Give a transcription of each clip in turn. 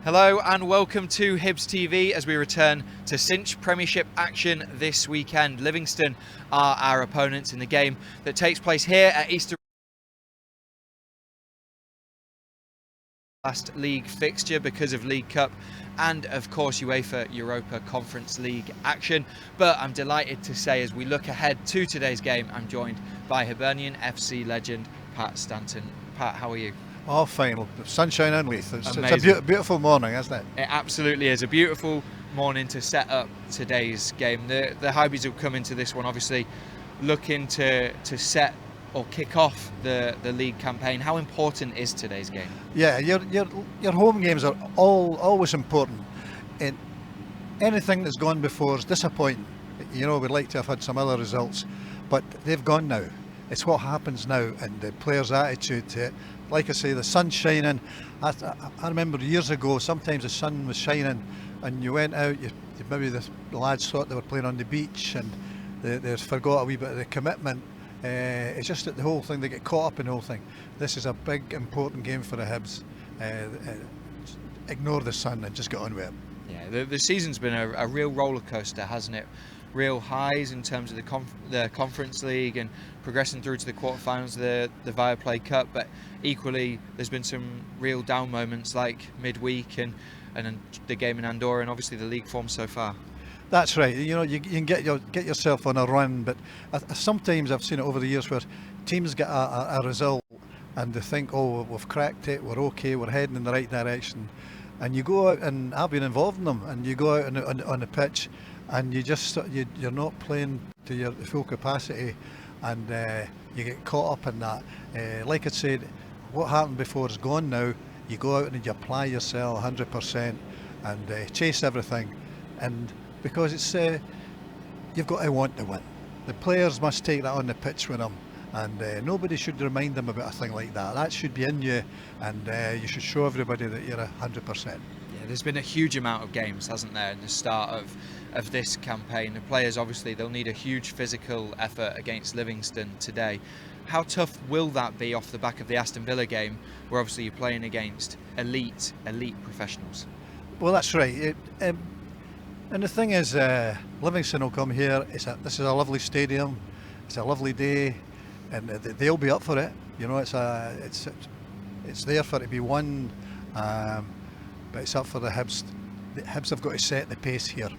Hello and welcome to Hibs TV as we return to cinch Premiership action this weekend. Livingston are our opponents in the game that takes place here at Easter. Last league fixture because of League Cup and of course UEFA Europa Conference League action. But I'm delighted to say as we look ahead to today's game, I'm joined by Hibernian FC legend Pat Stanton. Pat, how are you? Oh, fine. Sunshine and Leith. It's a beautiful morning, isn't it? It absolutely is. A beautiful morning to set up today's game. The Hibs will come into this one obviously looking to set or kick off the league campaign. How important is today's game? Yeah, your home games are always important. And anything that's gone before is disappointing. You know, we'd like to have had some other results, but they've gone now. It's what happens now, and the players' attitude to it. Like I say, the sun's shining. I remember years ago, sometimes the sun was shining and you went out, maybe the lads thought they were playing on the beach and they forgot a wee bit of the commitment. It's just that the whole thing, they get caught up in the whole thing. This is a big, important game for the Hibs. Ignore the sun and just get on with it. Yeah, the season's been a real roller coaster, hasn't it? Real highs in terms of the Conference League and progressing through to the quarterfinals of the Viaplay Cup, but equally there's been some real down moments like midweek and the game in Andorra and obviously the league form so far. That's right. You know, you can get yourself on a run, but sometimes I've seen it over the years where teams get a result and they think, oh, we've cracked it, we're okay, we're heading in the right direction, and you go out, and I've been involved in them, and you go out on the pitch and you're not playing to your full capacity, and you get caught up in that. Like I said, what happened before is gone now. You go out and you apply yourself 100% and chase everything, and because it's you've got to want to win. The players must take that on the pitch with them, and nobody should remind them about a thing like that. That should be in you, and you should show everybody that you're 100%. Yeah, there's been a huge amount of games, hasn't there, in the start of this campaign. The players obviously they'll need a huge physical effort against Livingston today. How tough will that be off the back of the Aston Villa game, where obviously you're playing against elite professionals? Well, that's right. And the thing is, Livingston will come here. This is a lovely stadium. It's a lovely day, and they'll be up for it. You know, it's there for it to be won, but it's up for the Hibs. The Hibs have got to set the pace here.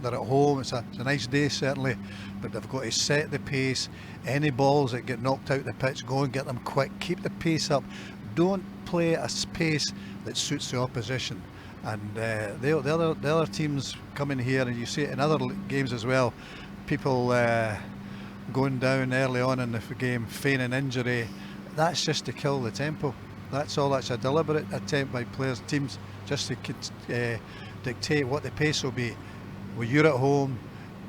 They're at home. It's a nice day certainly, but they've got to set the pace. Any balls that get knocked out the pitch, go and get them quick. Keep the pace up. Don't play at a pace that suits the opposition. And the other teams come in here, and you see it in other games as well. People going down early on in the game, feigning injury. That's just to kill the tempo. That's all. That's a deliberate attempt by teams, just to dictate what the pace will be. When you're at home,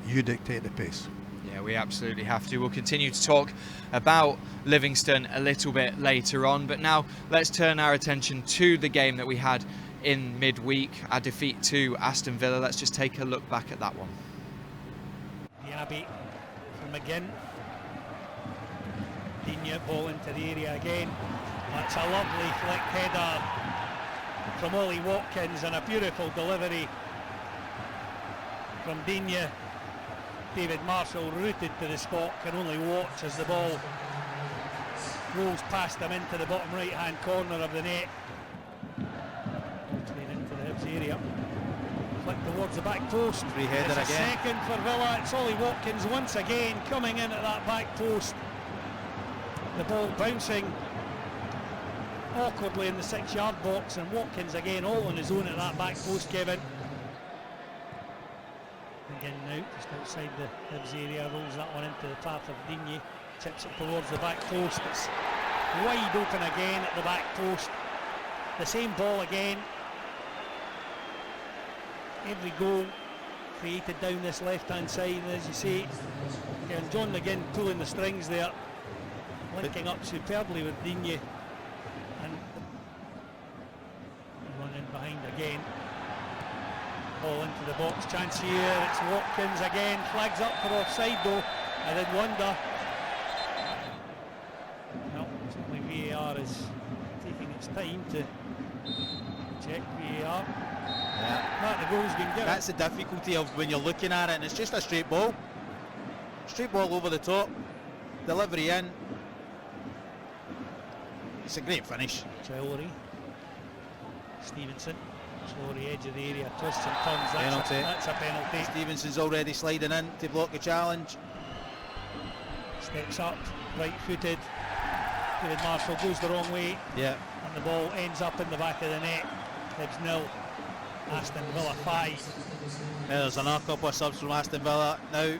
you dictate the pace. Yeah, we absolutely have to. We'll continue to talk about Livingston a little bit later on, but now let's turn our attention to the game that we had in midweek, our defeat to Aston Villa. Let's just take a look back at that one. Diaby from McGinn. Digne ball into the area again. That's a lovely flick header from Ollie Watkins and a beautiful delivery from Digne. David Marshall rooted to the spot, can only watch as the ball rolls past him into the bottom right hand corner of the net. Into the Hibs area. Flick towards the back post. Free header again. Second for Villa. It's Ollie Watkins once again coming in at that back post. The ball bouncing awkwardly in the 6-yard box, and Watkins again all on his own at that back post, Kevin. Again now, just outside the Hibs area, rolls that one into the path of Digne, tips it towards the back post. It's wide open again at the back post. The same ball again. Every goal created down this left-hand side, and as you see, again, John McGinn pulling the strings there, linking up superbly with Digne, and running behind again. Ball into the box, chance here, it's Watkins again, flags up for offside though. I did wonder. Well, certainly VAR is taking its time to check VAR. Yeah. Not the goal's been given. That's the difficulty of when you're looking at it, and it's just a straight ball. Straight ball over the top. Delivery in. It's a great finish. Traore. Stevenson. Traore, edge of the area, twists and turns. Penalty. That's a penalty. Stevenson's already sliding in to block the challenge. Steps up, right footed. David Marshall goes the wrong way. Yeah. And the ball ends up in the back of the net. Hibs 0. Aston Villa 5. There's another couple of subs from Aston Villa now.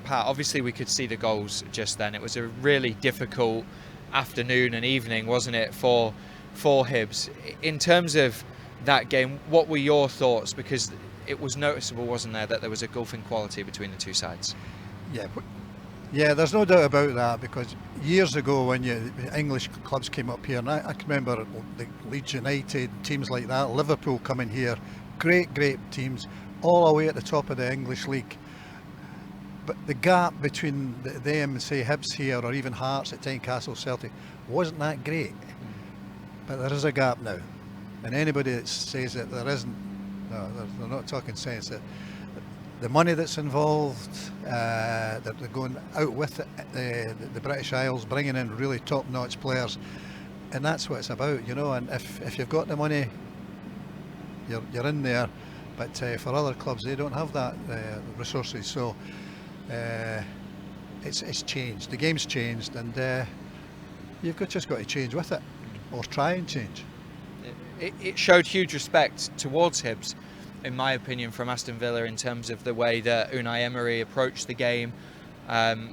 Pat, obviously we could see the goals just then. It was a really difficult afternoon and evening, wasn't it, for Hibs. In terms of that game, what were your thoughts? Because it was noticeable, wasn't there, that there was a gulf in quality between the two sides. Yeah, there's no doubt about that, because years ago when English clubs came up here, and I can remember the Leeds United, teams like that, Liverpool coming here, great teams, all the way at the top of the English league. But the gap between them and say Hibs here, or even Hearts at Tynecastle, Celtic, wasn't that great. But there is a gap now, and anybody that says that there isn't, no, they're not talking sense. That the money that's involved, that they're going out with the British Isles, bringing in really top-notch players, and that's what it's about, you know. And if you've got the money, you're in there. But for other clubs, they don't have that resources. So it's changed. The game's changed, and you've just got to change with it, or try and change. It showed huge respect towards Hibs, in my opinion, from Aston Villa in terms of the way that Unai Emery approached the game,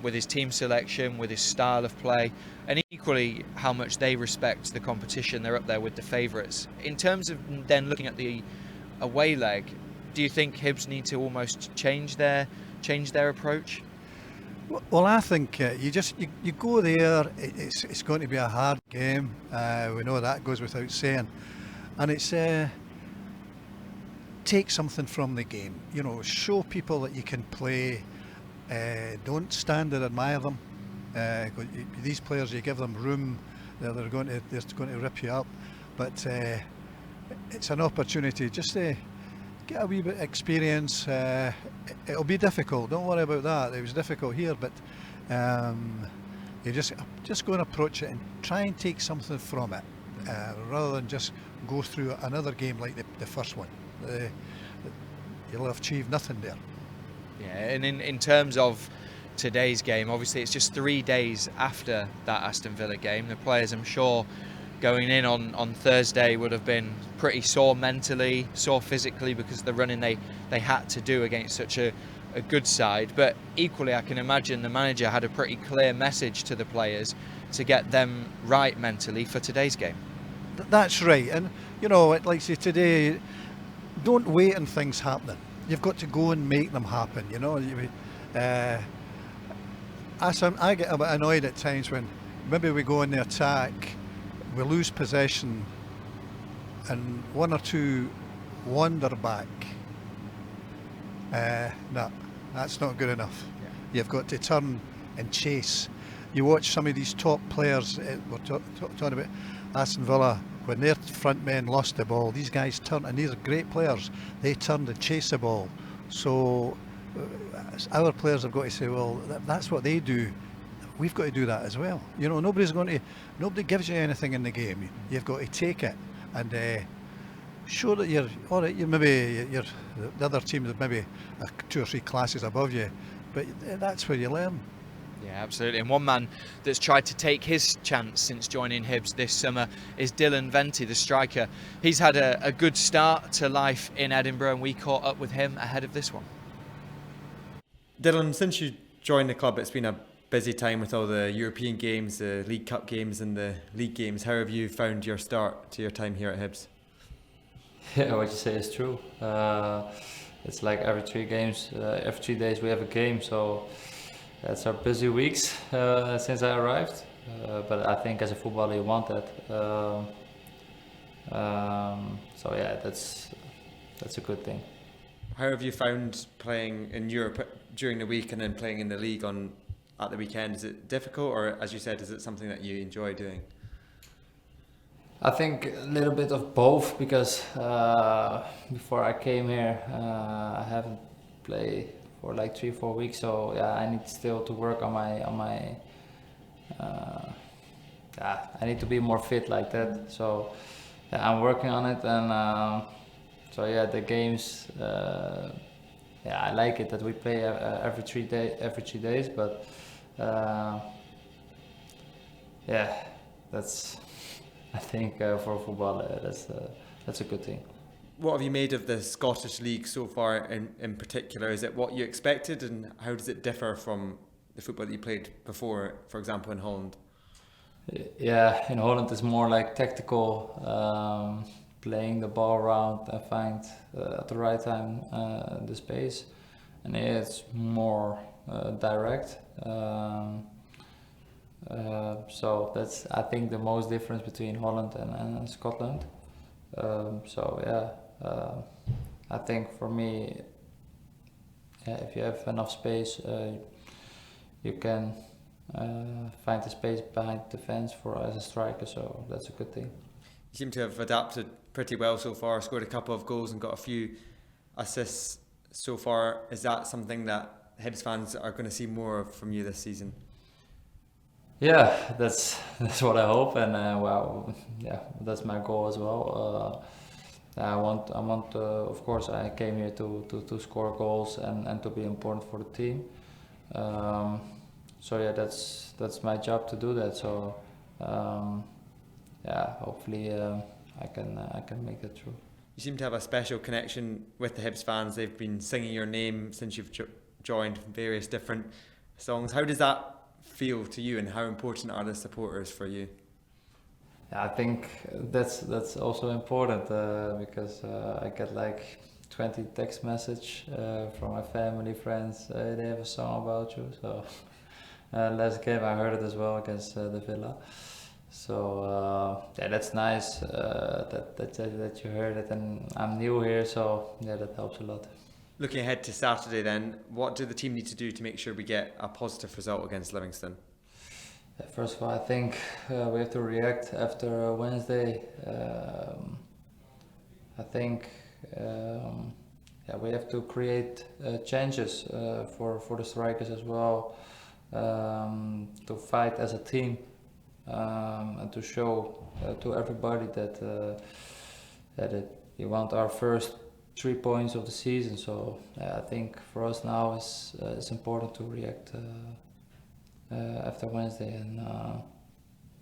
with his team selection, with his style of play, and equally how much they respect the competition. They're up there with the favourites. In terms of then looking at the away leg, do you think Hibs need to almost change their approach? Well, I think you go there. It's going to be a hard game. We know that goes without saying, and it's take something from the game. You know, show people that you can play. Don't stand and admire them. These players, you give them room, they're going to rip you up. But it's an opportunity just to get a wee bit of experience. It'll be difficult. Don't worry about that. It was difficult here, but you just go and approach it and try and take something from it, rather than just go through another game like the first one. You'll have achieved nothing there. Yeah, and in terms of today's game, obviously it's just 3 days after that Aston Villa game. The players, I'm sure, going in on Thursday would have been pretty sore mentally, sore physically, because of the running they had to do against such a good side. But equally, I can imagine the manager had a pretty clear message to the players to get them right mentally for today's game. That's right, and you know, like I say today, don't wait on things happening. You've got to go and make them happen. You know, I get a bit annoyed at times when maybe we go in the attack, we lose possession, and one or two wander back. No, that's not good enough. Yeah. You've got to turn and chase. You watch some of these top players, we're talking about Aston Villa, when their front men lost the ball, these guys turned, and these are great players, they turned and chased the ball. So our players have got to say, well, that's what they do. We've got to do that as well. You know, nobody gives you anything in the game. You've got to take it and show that you're all right. The other team is maybe 2 or 3 classes above you, but that's where you learn. Yeah, absolutely. And one man that's tried to take his chance since joining Hibs this summer is Dylan Vente, the striker. He's had a good start to life in Edinburgh, and we caught up with him ahead of this one. Dylan, since you joined the club, it's been a busy time with all the European games, the League Cup games and the league games. How have you found your start to your time here at Hibs? Yeah, what you say is true. It's like every 3 games, every 3 days we have a game, so that's our busy weeks since I arrived. But I think as a footballer you want that. So yeah, that's a good thing. How have you found playing in Europe during the week and then playing in the league at the weekend? Is it difficult, or as you said, is it something that you enjoy doing? I think a little bit of both, because before I came here, I haven't played for like 3-4 weeks. So yeah, I need still to work on my. Yeah, I need to be more fit like that. So yeah, I'm working on it, and so yeah, the games. Yeah, I like it that we play every 3 days, but yeah, that's. I think for football, that's a good thing. What have you made of the Scottish League so far in particular? Is it what you expected, and how does it differ from the football that you played before, for example, in Holland? Yeah, in Holland it's more like tactical, playing the ball around and find at the right time the space, and here it's more direct. So that's, I think, the most difference between Holland and Scotland. So yeah, I think for me, yeah, if you have enough space, you can find the space behind the fence for as a striker. So that's a good thing. You seem to have adapted pretty well so far. Scored a couple of goals and got a few assists so far. Is that something that Hibs fans are going to see more of from you this season? Yeah, that's what I hope, and well, yeah, that's my goal as well. I want. Of course, I came here to score goals and to be important for the team. So yeah, that's my job to do that. So yeah, hopefully I can make that true. You seem to have a special connection with the Hibs fans. They've been singing your name since you've joined various different songs. How does that feel to you, and how important are the supporters for you? Yeah, I think that's also important because I get like 20 text message from my family, friends. They have a song about you. So last game I heard it as well against the Villa. So yeah, that's nice that you heard it, and I'm new here, so yeah, that helps a lot. Looking ahead to Saturday then, what do the team need to do to make sure we get a positive result against Livingston? First of all, I think we have to react after Wednesday. I think yeah, we have to create changes for the strikers as well, to fight as a team, and to show to everybody that we want our first 3 points of the season. So I think for us now it's important to react after Wednesday and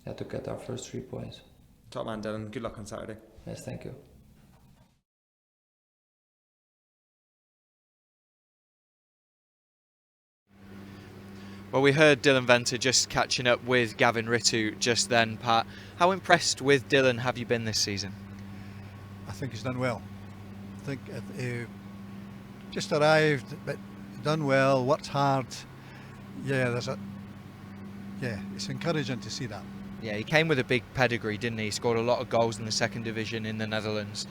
yeah, to get our first 3 points. Top man Dylan, good luck on Saturday. Yes, thank you. Well, we heard Dylan Vente just catching up with Gavin Ritu just then. Pat, how impressed with Dylan have you been this season? I think he's done well. I think just arrived, but done well, worked hard. Yeah, it's encouraging to see that. Yeah, he came with a big pedigree, didn't he? He scored a lot of goals in the second division in the Netherlands,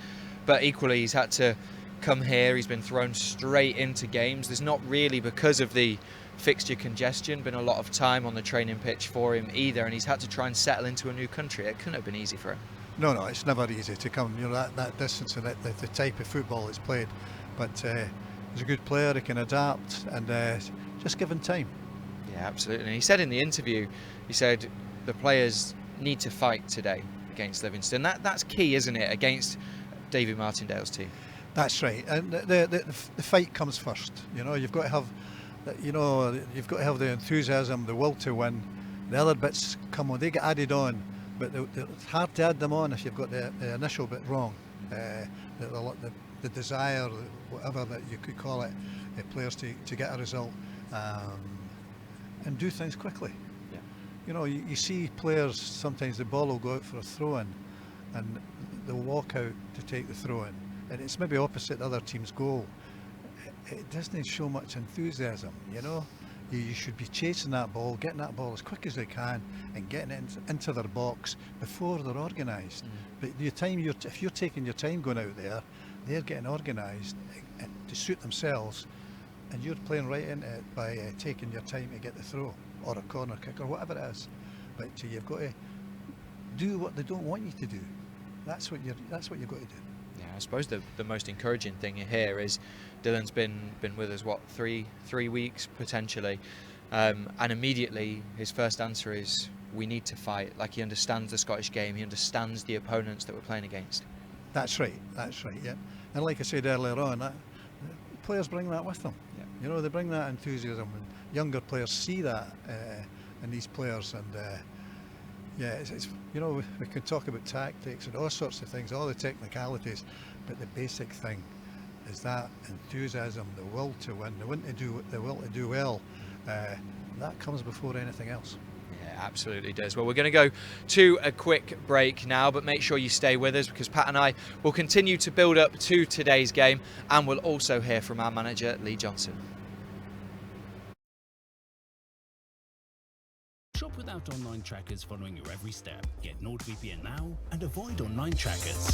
but equally he's had to come here. He's been thrown straight into games. There's not really, because of the fixture congestion, been a lot of time on the training pitch for him either, and he's had to try and settle into a new country. It couldn't have been easy for him. No, it's never easy to come, that distance and the type of football is played. But he's a good player, he can adapt, and just give him time. Yeah, absolutely. And he said in the interview, he said the players need to fight today against Livingston. That's key, isn't it, against David Martindale's team? That's right, and the fight comes first. You've got to have, you've got to have the enthusiasm, the will to win. The other bits come on, they get added on. But it's hard to add them on if you've got the initial bit wrong. The desire, whatever that you could call it, players to get a result and do things quickly. Yeah. You see players, sometimes the ball will go out for a throw-in and they'll walk out to take the throw-in. And it's maybe opposite the other team's goal. It doesn't show much enthusiasm, You should be chasing that ball, getting that ball as quick as they can, and getting it into their box before they're organised. But if you're taking your time going out there, they're getting organised to suit themselves, and you're playing right into it by taking your time to get the throw or a corner kick or whatever it is. But you've got to do what they don't want you to do. That's what you've got to do. Yeah, I suppose the most encouraging thing here is Dylan's been with us three weeks potentially, and immediately his first answer is we need to fight. Like, he understands the Scottish game, he understands the opponents that we're playing against. That's right. Yeah, and like I said earlier on, players bring that with them. Yeah. You know, they bring that enthusiasm, and younger players see that in these players, and it's you know, we can talk about tactics and all sorts of things, all the technicalities, but the basic thing is that enthusiasm, the will to win, the will to do well. That comes before anything else. Yeah, absolutely does. Well, we're going to go to a quick break now, but make sure you stay with us, because Pat and I will continue to build up to today's game, and we'll also hear from our manager, Lee Johnson. Shop without online trackers following your every step. Get NordVPN now and avoid online trackers.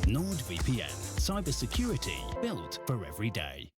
NordVPN, cyber security built for every day.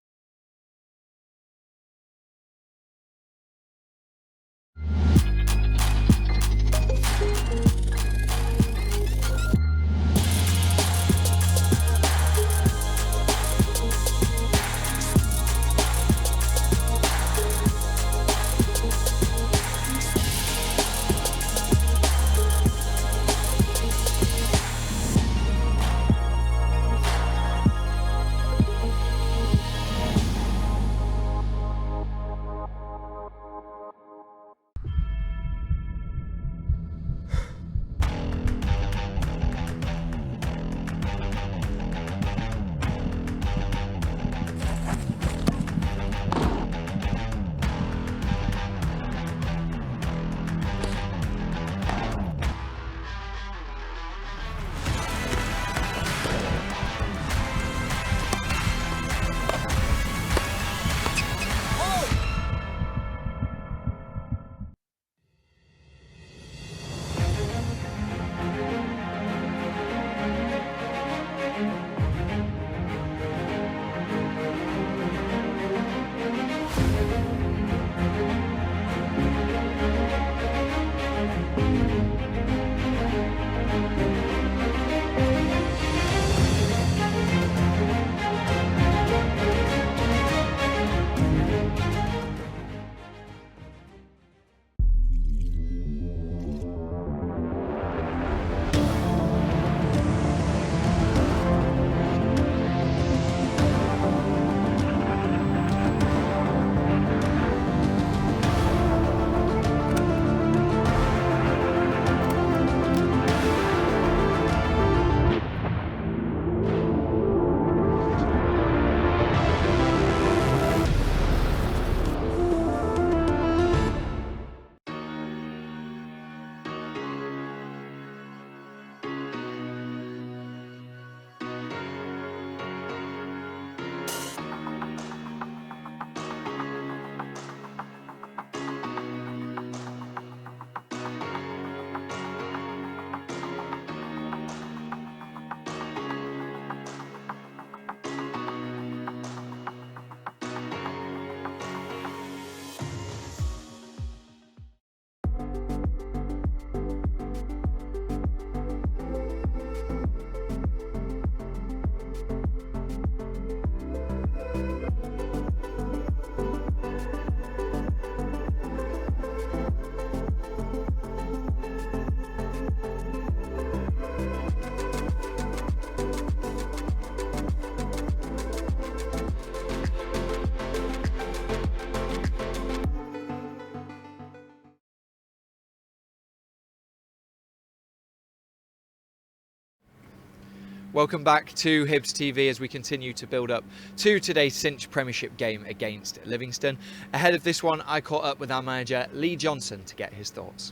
Welcome back to Hibs TV as we continue to build up to today's cinch Premiership game against Livingston. Ahead of this one, I caught up with our manager Lee Johnson to get his thoughts.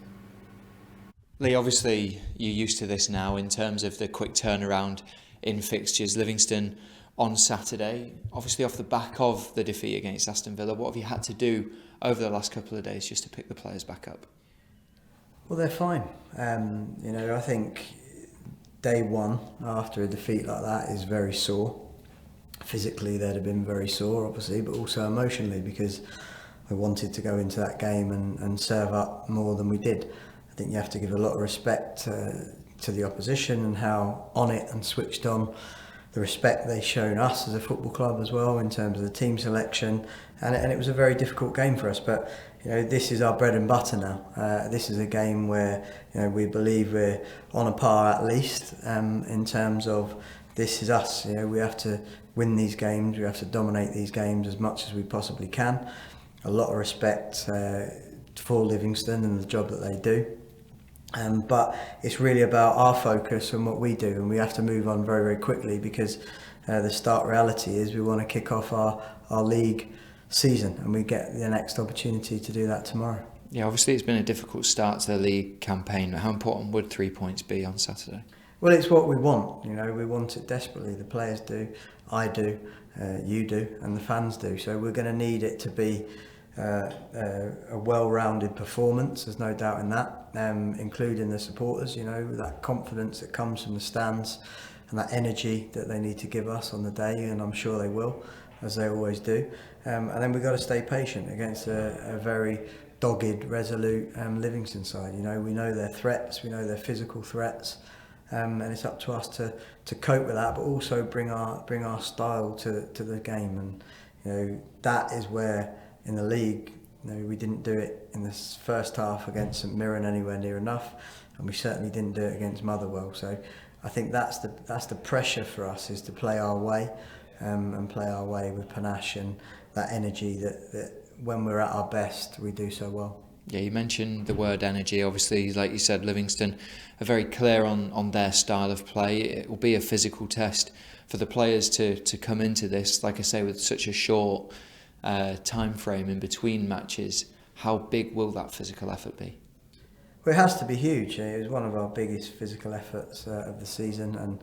Lee, obviously you're used to this now in terms of the quick turnaround in fixtures. Livingston on Saturday, obviously off the back of the defeat against Aston Villa. What have you had to do over the last couple of days just to pick the players back up? Well, they're fine. I think day one after a defeat like that is very sore. Physically they'd have been very sore obviously, but also emotionally, because we wanted to go into that game and serve up more than we did. I think you have to give a lot of respect to the opposition and how on it and switched on, the respect they've shown us as a football club as well in terms of the team selection, and it was a very difficult game for us, but this is our bread and butter now. This is a game where we believe we're on a par at least in terms of this is us. We have to win these games, we have to dominate these games as much as we possibly can. A lot of respect for Livingston and the job that they do. But it's really about our focus and what we do, and we have to move on very, very quickly because the stark reality is we want to kick off our league season, and we get the next opportunity to do that tomorrow. Yeah, obviously it's been a difficult start to the league campaign. How important would 3 points be on Saturday? Well, it's what we want. We want it desperately. The players do, I do, you do, and the fans do. So we're going to need it to be a well-rounded performance. There's no doubt in that, including the supporters. That confidence that comes from the stands and that energy that they need to give us on the day, and I'm sure they will, as they always do. And then we've got to stay patient against a very dogged, resolute Livingston side. We know their threats, we know their physical threats, and it's up to us to cope with that, but also bring our style to the game. And that is where in the league, we didn't do it in this first half against St Mirren anywhere near enough, and we certainly didn't do it against Motherwell. So I think that's the pressure for us, is to play our way and play our way with panache and that energy that when we're at our best we do so well. Yeah, you mentioned the word energy. Obviously, like you said, Livingston are very clear on their style of play. It will be a physical test for the players to come into this, like I say, with such a short time frame in between matches. How big will that physical effort be? Well, it has to be huge. It was one of our biggest physical efforts of the season, and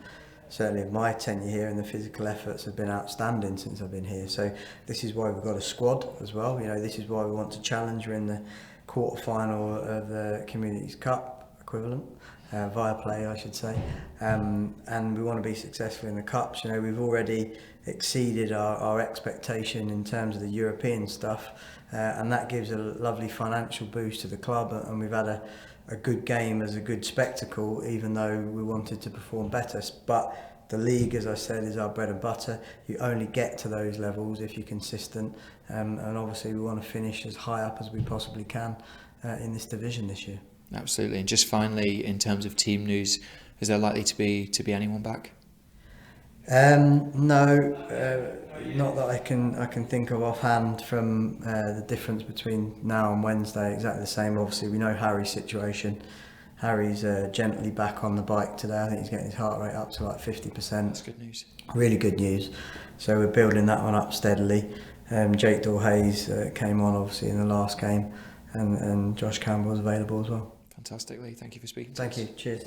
certainly of my tenure here, and the physical efforts have been outstanding since I've been here. So this is why we've got a squad as well. This is why we want to challenge. We're in the quarter-final of the Communities Cup equivalent, via play I should say, and we want to be successful in the Cups. We've already exceeded our expectation in terms of the European stuff, and that gives a lovely financial boost to the club, and we've had a good game as a good spectacle, even though we wanted to perform better. But the league, as I said, is our bread and butter. You only get to those levels if you're consistent, and obviously we want to finish as high up as we possibly can in this division this year. Absolutely. And just finally, in terms of team news, is there likely to be anyone back? No, not that I can think of offhand. From the difference between now and Wednesday, exactly the same. Obviously, we know Harry's situation. Harry's gently back on the bike today. I think he's getting his heart rate up to like 50%. That's good news. Really good news. So we're building that one up steadily. Jake Dorhayes came on obviously in the last game, and Josh Campbell was available as well. Fantastically. Thank you for speaking to us. Thank you. Cheers.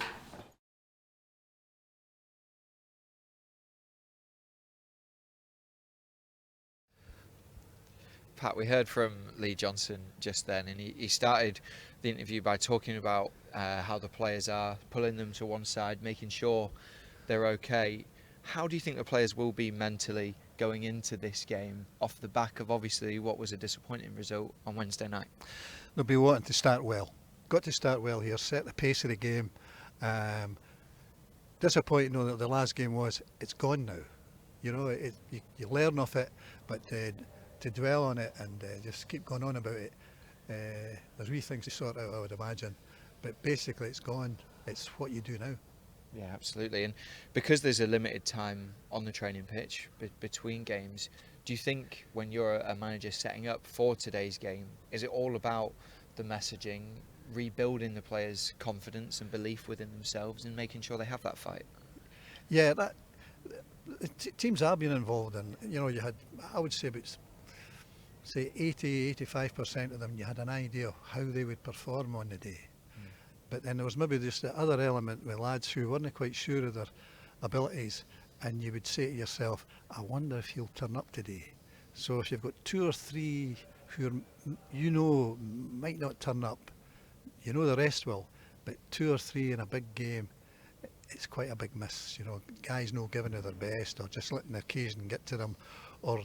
Pat, we heard from Lee Johnson just then, and he started the interview by talking about how the players are, pulling them to one side, making sure they're okay. How do you think the players will be mentally going into this game off the back of obviously what was a disappointing result on Wednesday night? They'll be wanting to start well. Got to start well here, set the pace of the game. Disappointing though that the last game was, it's gone now. You learn off it, but to dwell on it and just keep going on about it, there's wee things to sort out, I would imagine, but basically it's gone. It's what you do now. Yeah, absolutely. And because there's a limited time on the training pitch between games, do you think when you're a manager setting up for today's game, is it all about the messaging, rebuilding the players' confidence and belief within themselves and making sure they have that fight? Yeah, teams are being involved in, you had, I would say about 80-85% of them, you had an idea of how they would perform on the day. But then there was maybe just the other element with lads who weren't quite sure of their abilities, and you would say to yourself, I wonder if he'll turn up today. So if you've got 2 or 3 who might not turn up, the rest will, but 2 or 3 in a big game, it's quite a big miss. Guys not giving it their best, or just letting the occasion get to them, or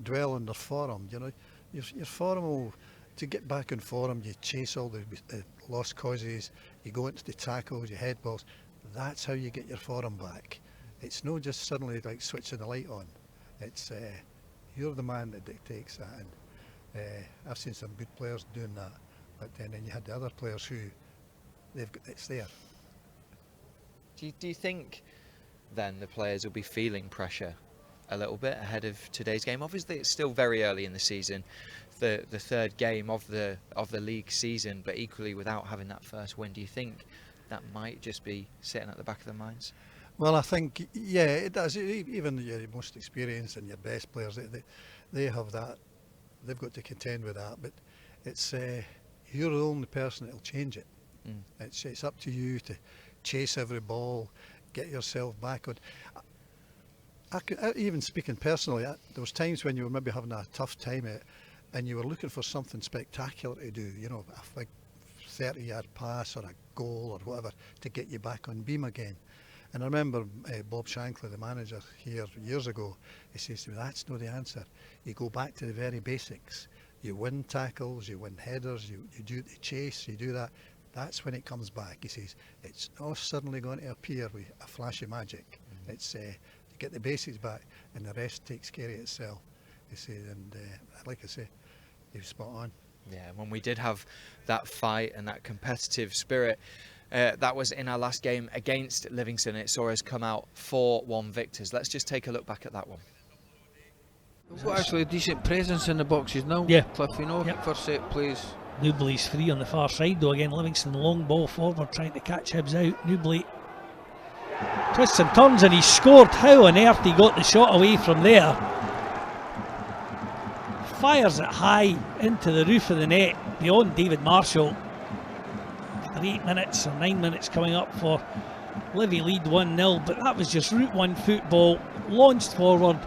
dwell on their form. Your form will to get back in form, you chase all the lost causes, you go into the tackles, you head balls. That's how you get your form back. It's not just suddenly like switching the light on. It's you're the man that dictates that, and I've seen some good players doing that, but then you had the other players who it's there. Do you think then the players will be feeling pressure a little bit ahead of today's game? Obviously it's still very early in the season, the third game of the league season, but equally without having that first win, do you think that might just be sitting at the back of their minds? Well, I think, yeah, it does. Even your most experienced and your best players, they have that. They've got to contend with that. But it's you're the only person that'll change it. It's up to you to chase every ball, get yourself back on. Even speaking personally, there was times when you were maybe having a tough time at, and you were looking for something spectacular to do. You know, a big 30-yard pass or a goal or whatever to get you back on beam again. And I remember Bob Shankly, the manager here years ago, he says to me, that's not the answer. You go back to the very basics. You win tackles, you win headers, you do the chase, you do that. That's when it comes back. He says, it's not suddenly going to appear with a flash of magic. It's to get the basics back and the rest takes care of itself. He said, and like I say, he was spot on. Yeah, when we did have that fight and that competitive spirit, that was in our last game against Livingston. It saw us come out 4-1 victors. Let's just take a look back at that one. We've got actually a decent presence in the boxes now, Yeah. Cliff, you know, for set plays. Newbley's free on the far side though. Again, Livingston long ball forward trying to catch Hibs out. Newbley twists and turns and he scored. How on earth he got the shot away from there? Fires it high into the roof of the net beyond David Marshall. After 8 minutes or 9 minutes coming up for Livy lead 1-0, but that was just route one football launched forward.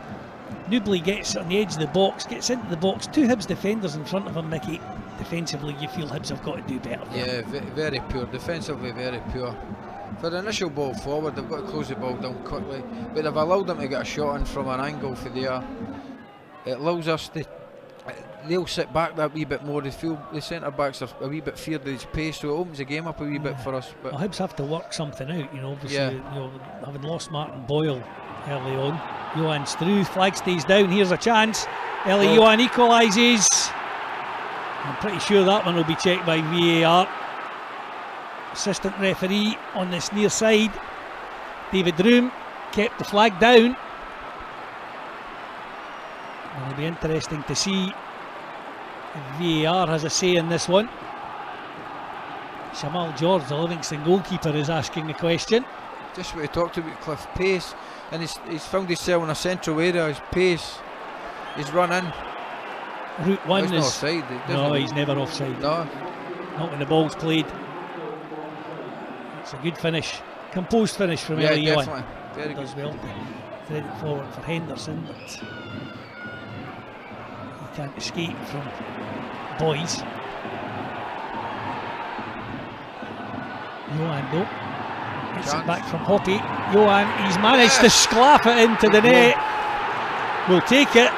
Newbley gets on the edge of the box, gets into the box, two Hibs defenders in front of him, Mickey. Defensively you feel Hibs have got to do better. Yeah, very poor, defensively very poor. For the initial ball forward, they've got to close the ball down quickly, but they've allowed them to get a shot in from an angle for there. It allows us to, they'll sit back that wee bit more. They feel the centre backs are a wee bit feared of his pace, so it opens the game up a wee bit for us. But well, Hibs have to work something out, you know, obviously, you know, having lost Martin Boyle early on. Johan's through, flag stays down, here's a chance. Johan equalises. I'm pretty sure that one will be checked by VAR. Assistant referee on this near side, David Room, kept the flag down. It'll be interesting to see if VAR has a say in this one. Shamal George, the Livingston goalkeeper, is asking the question. Just what we talked about, Cliff, pace, and he's found himself in a central area. His pace, he's run in. Route one is offside. No, he's never offside. No, not when the ball's played. It's a good finish, composed finish from Eli Johan. Definitely, very does good. well to thread it forward for Henderson, but he can't escape from Boys. Johan though gets it back from Hoppy. Johan, he's managed to sclap it into the net. We'll take it.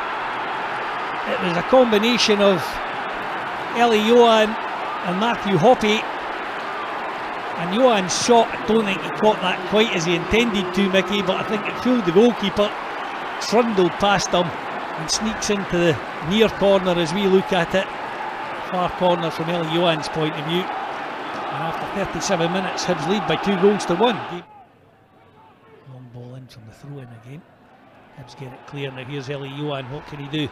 It was a combination of Eli Johan and Matthew Hoppy, and Johan's shot, I don't think he caught that quite as he intended to, Mickey, but I think it fooled the goalkeeper, trundled past him and sneaks into the near corner as we look at it, far corner from Eli Johan's point of view. And after 37 minutes, Hibs lead by 2-1. Long ball in from the throw-in again. Hibs get it clear. Now here's Eli Johan, what can he do?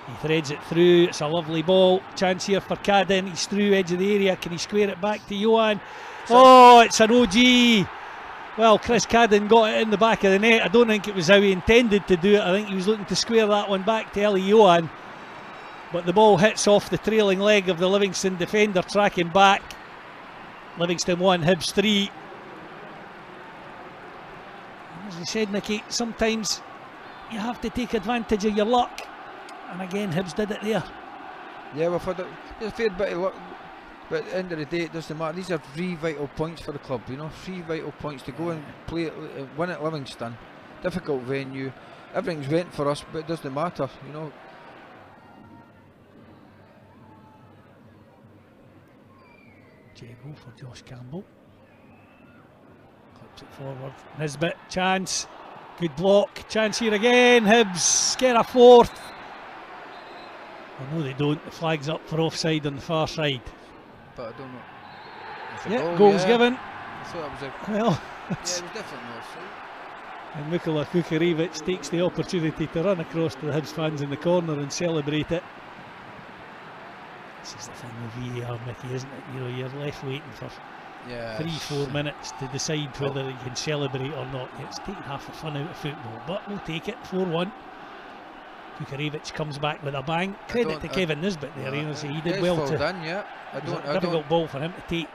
He threads it through, it's a lovely ball. Chance here for Cadden, he's through edge of the area. Can he square it back to Johan? Oh, it's an OG. Well, Chris Cadden got it in the back of the net. I don't think it was how he intended to do it. I think he was looking to square that one back to Eli Johan. But the ball hits off the trailing leg of the Livingston defender, tracking back. Livingston 1, Hibs 3. As we said, Nicky, sometimes you have to take advantage of your luck. And again, Hibs did it there. Yeah, we've had a fair bit of luck, but at the end of the day, it doesn't matter. These are 3 vital points for the club, you know, 3 vital points to go and play, win at Livingston. Difficult venue, everything's went for us, but it doesn't matter, you know. Jago for Josh Campbell. Clips it forward. Nisbet, chance. Good block. Chance here again. Hibs get a fourth. Oh, no, they don't. The flag's up for offside on the far side. But I don't know. It's a Yeah, goal, goal's yeah. given. I thought it was a. Well, Yeah, it was definitely offside. and Mikola Kukarevic takes the opportunity to run across to the Hibs fans in the corner and celebrate it. This is the thing with VAR, Mickey, isn't it? You know, you're left waiting for Yeah. 3-4 minutes to decide whether you can celebrate or not. It's taking half the fun out of football, but we'll take it. 4-1. Kukarevic comes back with a bang. Credit to Kevin Nisbet there. He did well to. Done, yeah. It was a difficult ball for him to take.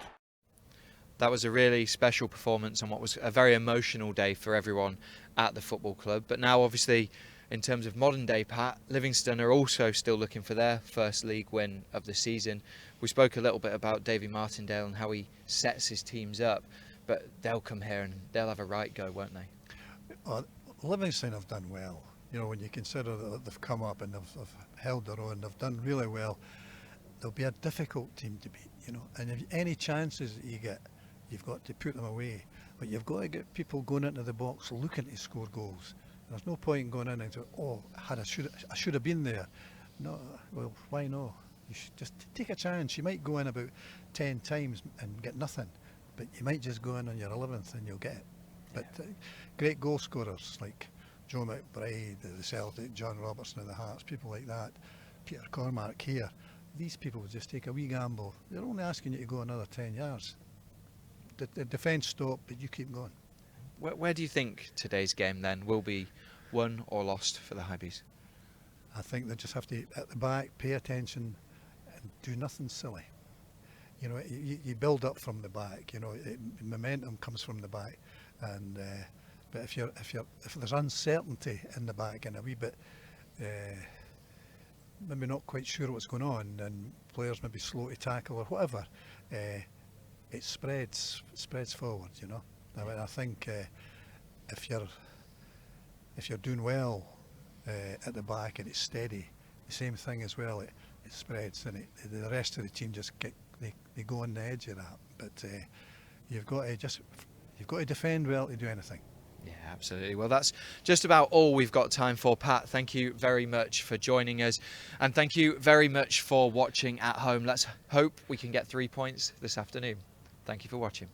That was a really special performance on what was a very emotional day for everyone at the football club. But now, obviously, in terms of modern day, Pat, Livingston are also still looking for their first league win of the season. We spoke a little bit about Davy Martindale and how he sets his teams up, but they'll come here and they'll have a right go, won't they? Livingston have done well. You know, when you consider that they've come up and they've held their own, they've done really well. They'll be a difficult team to beat, you know. And if any chances that you get, you've got to put them away. But you've got to get people going into the box looking to score goals. There's no point in going in and saying, oh, I should have been there. No, well, why no? You should just take a chance. You might go in about 10 times and get nothing, but you might just go in on your 11th and you'll get it. But great goal scorers like Joe McBride, the Celtic, John Robertson of the Hearts, people like that, Peter Cormack here, these people would just take a wee gamble. They're only asking you to go another 10 yards. The defence stopped, but you keep going. Where do you think today's game then will be won or lost for the Hibs? I think they just have to, at the back, pay attention and do nothing silly. You know, you build up from the back. You know, momentum comes from the back, and but if there's uncertainty in the back and a wee bit, maybe not quite sure what's going on, and players maybe slow to tackle or whatever, it spreads forward. You know, I mean, I think if you're doing well at the back and it's steady, the same thing as well. It spreads, and the rest of the team just they go on the edge of that. But you've got to defend well to do anything. Yeah, absolutely. Well, that's just about all we've got time for, Pat. Thank you very much for joining us, and thank you very much for watching at home. Let's hope we can get 3 points this afternoon. Thank you for watching.